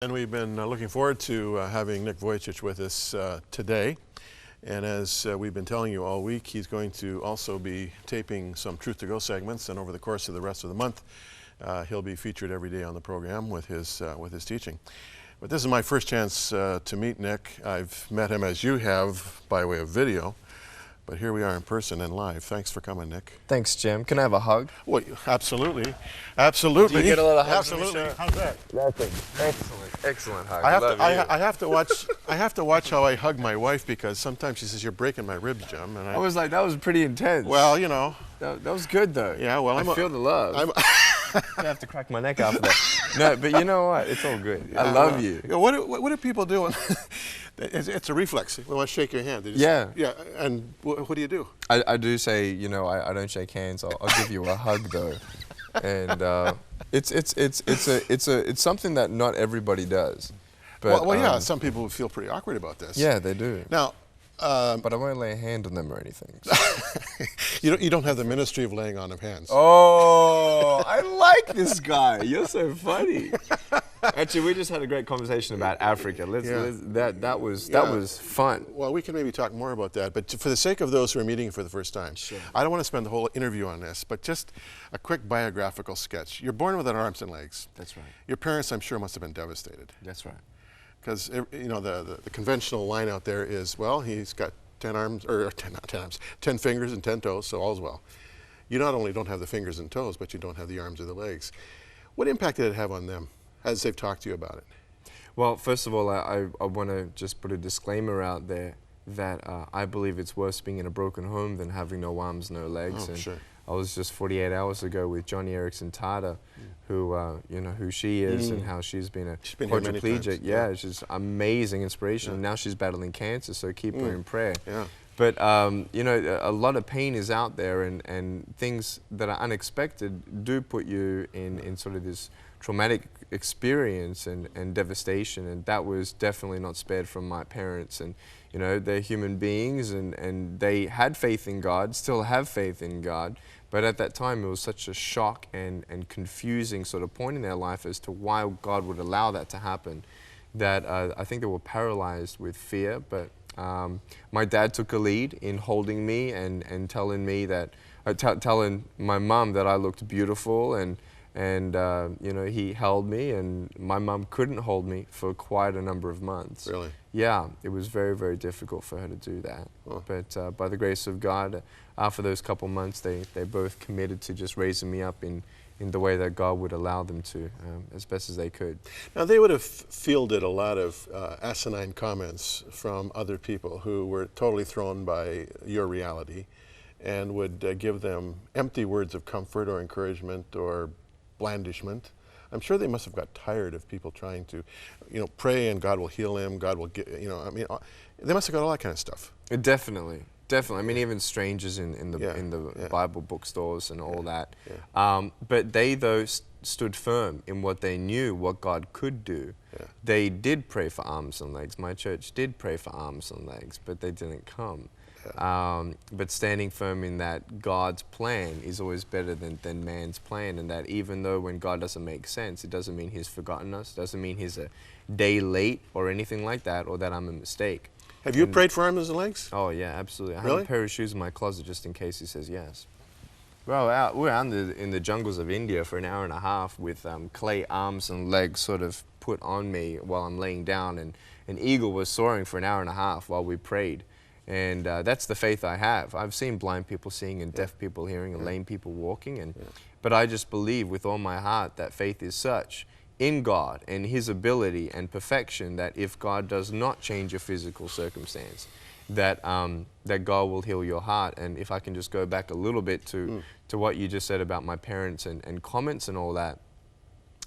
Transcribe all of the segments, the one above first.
And we've been looking forward to having Nick Vujicic with us today. And as we've been telling you all week, he's going to also be taping some Truth to Go segments, and over the course of the rest of the month, he'll be featured every day on the program with his teaching. But this is my first chance to meet Nick. I've met him, as you have, by way of video. But here we are in person and live. Thanks for coming, Nick. Thanks, Jim. Can I have a hug? Well, absolutely. Absolutely. Do you get a little hug? Absolutely. How's that? That's an excellent hug. I have to watch. I have to watch how I hug my wife, because sometimes she says, "You're breaking my ribs, Jim." And I was like, that was pretty intense. well, you know. That was good, though. Yeah, well, I feel the love. I have to crack my neck after that. No, but you know what? It's all good. Yeah, I love you. What do people do? It's a reflex. We want to shake your hand. Yeah. Yeah. And what do you do? I do say, you know, I don't shake hands. I'll give you a hug, though. And it's something that not everybody does. But, well, yeah. Some people feel pretty awkward about this. Yeah, they do. Now. But I won't lay a hand on them or anything. So. You don't have the ministry of laying on of hands. Oh, I like this guy. You're so funny. Actually, we just had a great conversation about Africa. That was fun. Well, we can maybe talk more about that, but for the sake of those who are meeting for the first time, sure. I don't want to spend the whole interview on this, but just a quick biographical sketch. You're born without arms and legs. That's right. Your parents, I'm sure, must have been devastated. That's right. Because you know the conventional line out there is, well, he's got 10 arms, or 10 fingers and 10 toes, so all's well. You not only don't have the fingers and toes, but you don't have the arms or the legs. What impact did it have on them as they've talked to you about it? Well, first of all, I want to just put a disclaimer out there that I believe it's worse being in a broken home than having no arms, no legs. Oh, and sure. I was just 48 hours ago with Johnny Erickson Tata, who you know who she is and how she's been a quadriplegic. Yeah, she's amazing inspiration. And now she's battling cancer, so keep her in prayer. Yeah. But you know, a lot of pain is out there, and things that are unexpected do put you in sort of this traumatic experience and devastation, and that was definitely not spared from my parents. And you know, they're human beings, and they had faith in God, still have faith in God, but at that time it was such a shock and confusing sort of point in their life as to why God would allow that to happen, that I think they were paralyzed with fear. But my dad took a lead in holding me and telling me that, telling my mom that I looked beautiful, and you know, he held me, and my mom couldn't hold me for quite a number of months. Really? Yeah, it was very, very difficult for her to do that. Oh. But by the grace of God, after those couple months, they both committed to just raising me up in the way that God would allow them to, as best as they could. Now, they would have fielded a lot of asinine comments from other people who were totally thrown by your reality, and would give them empty words of comfort or encouragement or blandishment. I'm sure they must have got tired of people trying to, you know, pray and God will heal him, God will get, you know, I mean, they must have got all that kind of stuff. Definitely. I mean, even strangers in the Bible bookstores and all that. Yeah. But they, though, stood firm in what they knew, what God could do. Yeah. They did pray for arms and legs. My church did pray for arms and legs, but they didn't come. Yeah. But standing firm in that God's plan is always better than man's plan, and that even though when God doesn't make sense, it doesn't mean he's forgotten us, doesn't mean he's a day late or anything like that, or that I'm a mistake. Have you prayed for arms and legs? Oh yeah, absolutely. I Really? have a pair of shoes in my closet just in case he says yes. Well, we're out in the jungles of India for an hour and a half with clay arms and legs sort of put on me while I'm laying down, and an eagle was soaring for an hour and a half while we prayed. And that's the faith I have. I've seen blind people seeing and deaf people hearing and lame people walking. But I just believe with all my heart that faith is such in God and his ability and perfection that if God does not change your physical circumstance, that that God will heal your heart. And if I can just go back a little bit to what you just said about my parents and comments and all that,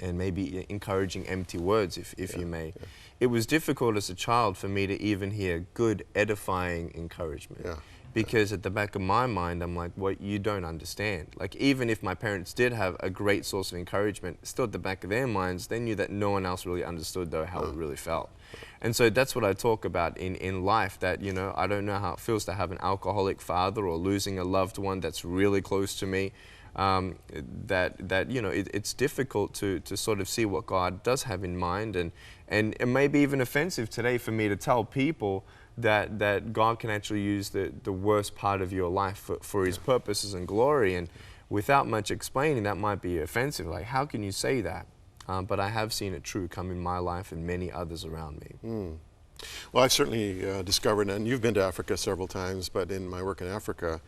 and maybe encouraging empty words, if you may. Yeah. It was difficult as a child for me to even hear good, edifying encouragement. Yeah. Because at the back of my mind, I'm like, well, you don't understand. Like, even if my parents did have a great source of encouragement, still at the back of their minds, they knew that no one else really understood, though, how it really felt. And so that's what I talk about in life, that, you know, I don't know how it feels to have an alcoholic father or losing a loved one that's really close to me. that you know, it's difficult to sort of see what God does have in mind, and it may be even offensive today for me to tell people that God can actually use the worst part of your life for His purposes and glory, and without much explaining, that might be offensive. Like, how can you say that? But I have seen it true come in my life and many others around me. Well, I've certainly discovered, and you've been to Africa several times, but in my work in Africa,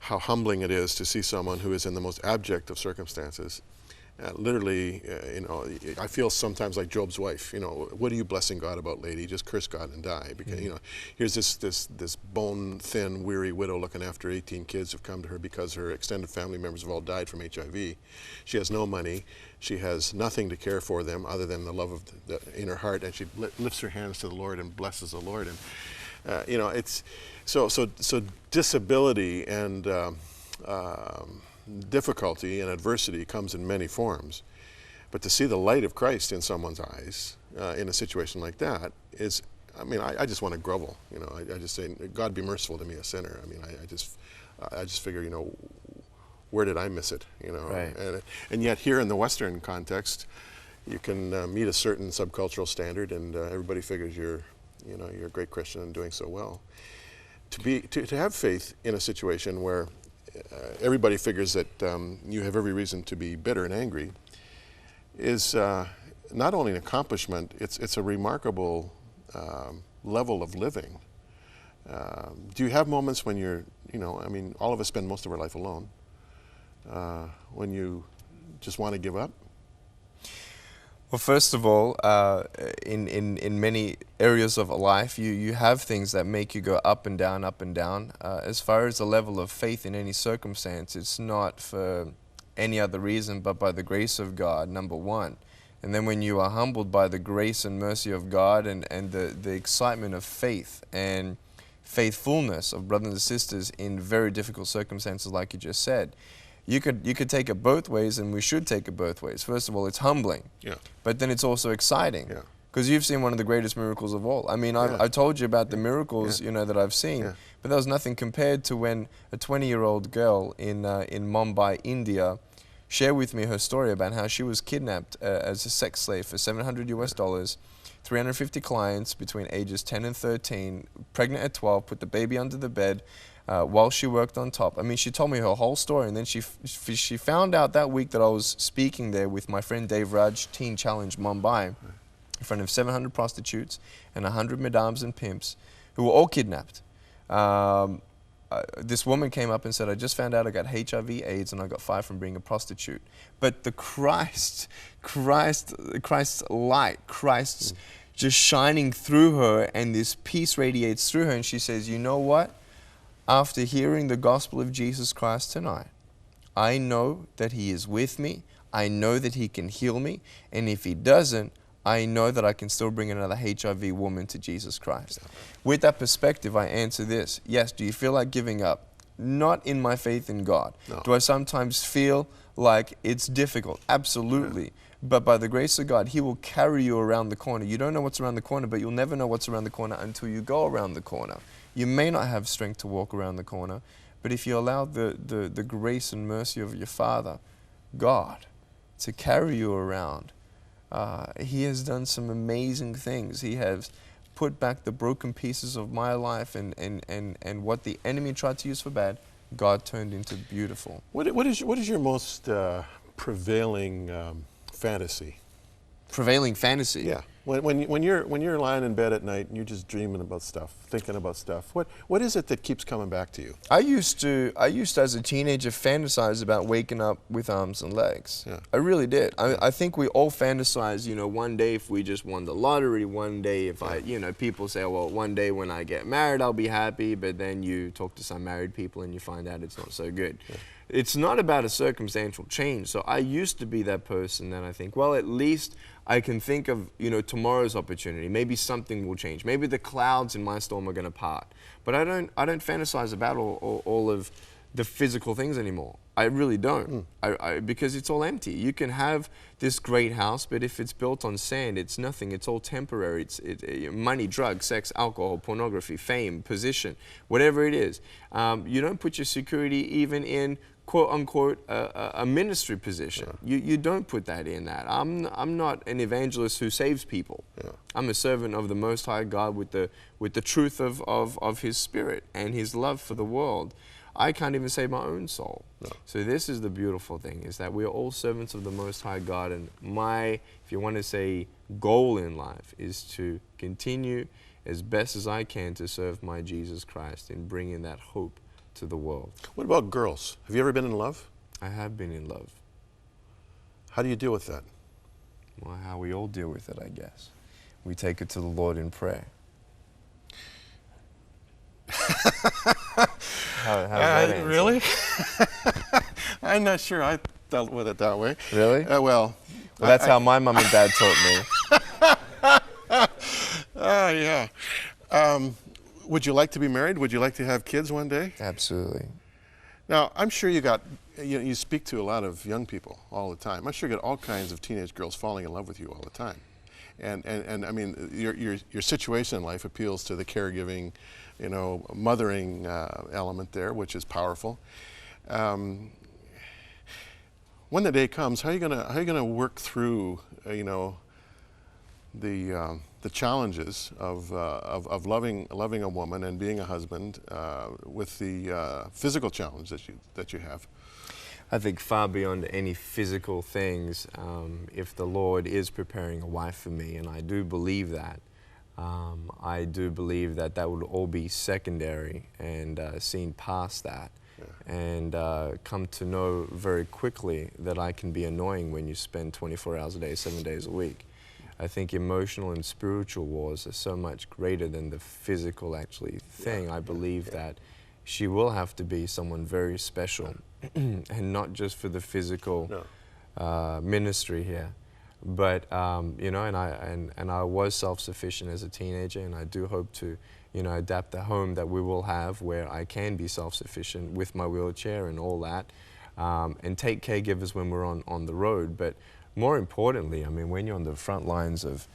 how humbling it is to see someone who is in the most abject of circumstances. Literally, you know, I feel sometimes like Job's wife. You know, what are you blessing God about, lady? Just curse God and die. Because you know, here's this bone-thin, weary widow looking after 18 kids who've come to her because her extended family members have all died from HIV. She has no money. She has nothing to care for them other than the love of in her heart, and she lifts her hands to the Lord and blesses the Lord. And you know, it's so disability and difficulty and adversity comes in many forms, but to see the light of Christ in someone's eyes in a situation like that is, I mean, I just want to grovel. You know, I just say, God be merciful to me, a sinner. I mean, I just figure, you know, where did I miss it? You know, Right. and yet here in the Western context, you can meet a certain subcultural standard, and everybody figures you're a great Christian and doing so well. To have faith in a situation where everybody figures that you have every reason to be bitter and angry is not only an accomplishment, it's a remarkable level of living. Do you have moments when you're, you know, I mean, all of us spend most of our life alone, when you just want to give up? Well, first of all, in many areas of life, you have things that make you go up and down, up and down. As far as the level of faith in any circumstance, it's not for any other reason but by the grace of God, number one. And then when you are humbled by the grace and mercy of God and the excitement of faith and faithfulness of brothers and sisters in very difficult circumstances like you just said, you could take it both ways, and we should take it both ways. First of all, it's humbling, Yeah. but then it's also exciting, Yeah. because you've seen one of the greatest miracles of all. I mean, Yeah. I told you about the miracles, you know, that I've seen, Yeah. but that was nothing compared to when a 20-year-old girl in Mumbai, India, shared with me her story about how she was kidnapped as a sex slave for $700 US, 350 clients between ages 10 and 13, pregnant at 12, put the baby under the bed, while she worked on top. I mean, she told me her whole story, and then she found out that week that I was speaking there with my friend Dave Raj, Teen Challenge Mumbai, in front of 700 prostitutes and 100 madams and pimps who were all kidnapped. This woman came up and said, I just found out I got HIV, AIDS, and I got fired from being a prostitute. But the Christ's light, Christ's just shining through her, and this peace radiates through her, and she says, you know what? After hearing the gospel of Jesus Christ tonight, I know that He is with me. I know that He can heal me. And if He doesn't, I know that I can still bring another HIV woman to Jesus Christ. With that perspective, I answer this. Yes, do you feel like giving up? Not in my faith in God. No. Do I sometimes feel like it's difficult? Absolutely. Yeah. But by the grace of God, He will carry you around the corner. You don't know what's around the corner, but you'll never know what's around the corner until you go around the corner. You may not have strength to walk around the corner, but if you allow the grace and mercy of your Father, God, to carry you around, He has done some amazing things. He has put back the broken pieces of my life, and what the enemy tried to use for bad, God turned into beautiful. What is your most prevailing fantasy? Prevailing fantasy? Yeah. When you're lying in bed at night and you're just dreaming about stuff, thinking about stuff, what is it that keeps coming back to you? I used to as a teenager fantasize about waking up with arms and legs. Yeah. I really did. I think we all fantasize, you know, one day if we just won the lottery, one day if people say, well, one day when I get married I'll be happy, but then you talk to some married people and you find out it's not so good. Yeah. It's not about a circumstantial change. So I used to be that person that I think, well, at least I can think of, you know, tomorrow's opportunity. Maybe something will change. Maybe the clouds in my storm are going to part. But I don't fantasize about all of the physical things anymore. I really don't. Because it's all empty. You can have this great house, but if it's built on sand, it's nothing. It's all temporary. It's money, drugs, sex, alcohol, pornography, fame, position, whatever it is. You don't put your security even in quote unquote a ministry position. You don't put that in that. I'm not an evangelist who saves people. I'm a servant of the Most High God with the truth of His Spirit and His love for the world. I can't even save my own soul. So this is the beautiful thing, is that we are all servants of the Most High God, and my, if you want to say, goal in life is to continue as best as I can to serve my Jesus Christ in bringing that hope to the world. What about girls? Have you ever been in love? I have been in love. How do you deal with that? Well, how we all deal with it, I guess. We take it to the Lord in prayer. How's that answer? Really? I'm not sure I dealt with it that way. Really? Well, That's how my mum and dad taught me. Yeah. Would you like to be married? Would you like to have kids one day? Absolutely. Now, I'm sure you speak to a lot of young people all the time. I'm sure you get all kinds of teenage girls falling in love with you all the time. And I mean, your situation in life appeals to the caregiving, mothering element there, which is powerful. When the day comes, how are you gonna work through, the challenges of loving a woman and being a husband with the physical challenge that you have? I think far beyond any physical things, if the Lord is preparing a wife for me, and I do believe that, that would all be secondary and seen past that. And come to know very quickly that I can be annoying when you spend 24 hours a day, 7 days a week. I think emotional and spiritual wars are so much greater than the physical thing. I believe that she will have to be someone very special, and not just for the physical ministry here. But and I was self-sufficient as a teenager, and I do hope to adapt the home that we will have where I can be self-sufficient with my wheelchair and all that, and take caregivers when we're on the road. But more importantly, I mean, when you're on the front lines of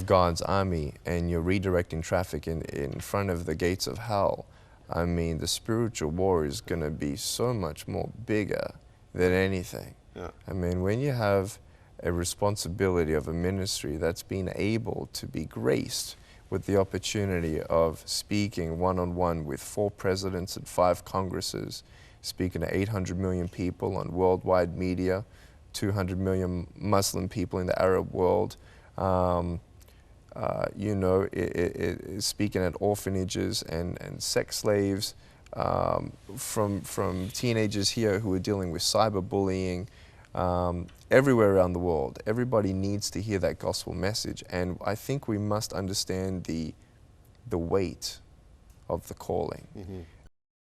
God's army and you're redirecting traffic in front of the gates of hell, I mean, the spiritual war is going to be so much more bigger than anything. I mean, when you have a responsibility of a ministry that's been able to be graced with the opportunity of speaking one-on-one with 4 presidents and 5 Congresses, speaking to 800 million people on worldwide media, 200 million Muslim people in the Arab world, speaking at orphanages and sex slaves, from teenagers here who are dealing with cyberbullying, everywhere around the world. Everybody needs to hear that gospel message, and I think we must understand the weight of the calling.